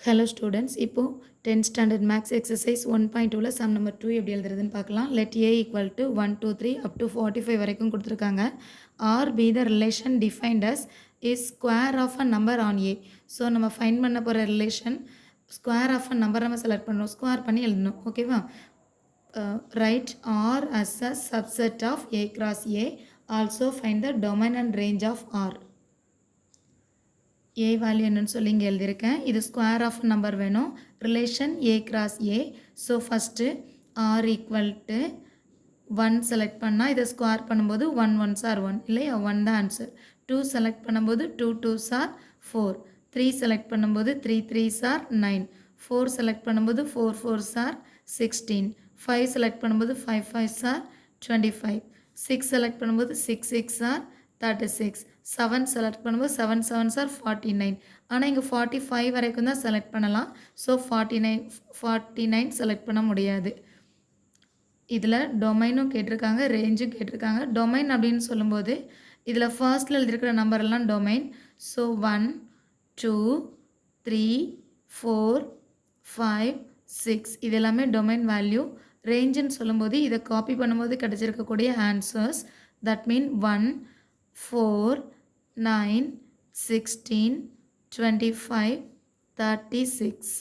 Hello students, இப்போ 10th standard maths exercise 1.2ல sum number 2 எப்படி எழுதுறதுன்னு பார்க்கலாம். Let a equal to 1, 2, 3 up to 45 வரைக்கும் கொடுத்துருக்காங்க. R be the relation defined as is square of a number on A. So நம்ம find பண்ண போகிற relation square of a number நம்ம select பண்ணணும், square பண்ணி எழுதணும். ஓகேவா? Write R as a subset of A cross A. Also find the domain and range of R. A value என்னன்னு சொல்லி இங்கே எழுதியிருக்கேன். இது ஸ்கொயர் ஆஃப் நம்பர் வேணும். Relation A cross A. So first R equal to 1 select பண்ணால் இதை square பண்ணும்போது 1 1s are 1 இல்லையா? 1 தான் ஆன்சர். 2 செலக்ட் பண்ணும்போது 2 2s are 4. 3 செலக்ட் பண்ணும்போது 3 3s are 9. 4 செலக்ட் பண்ணும்போது 4 4s are 16. 5 செலக்ட் பண்ணும்போது 5 5s are 25. 6 செலக்ட் பண்ணும்போது 6 6 are 36. 7 செலக்ட் பண்ணும்போது 7 7s are 49. ஆனால் இங்கே 45 வரைக்கும் தான் செலக்ட் பண்ணலாம். ஸோ 49 செலக்ட் பண்ண முடியாது. இதில் டொமைனும் கேட்டிருக்காங்க, ரேஞ்சும் கேட்டிருக்காங்க. டொமைன் அப்படின்னு சொல்லும்போது இதில் ஃபர்ஸ்ட்டில் எழுதியிருக்கிற நம்பரெல்லாம் டொமைன். ஸோ 1 2 3 4 5 6 இது எல்லாமே டொமைன் வேல்யூ. ரேஞ்சுன்னு சொல்லும்போது இதை காப்பி பண்ணும்போது கிடச்சிருக்கக்கூடிய ஆன்சர்ஸ். That mean 1 4 9 16 25 36.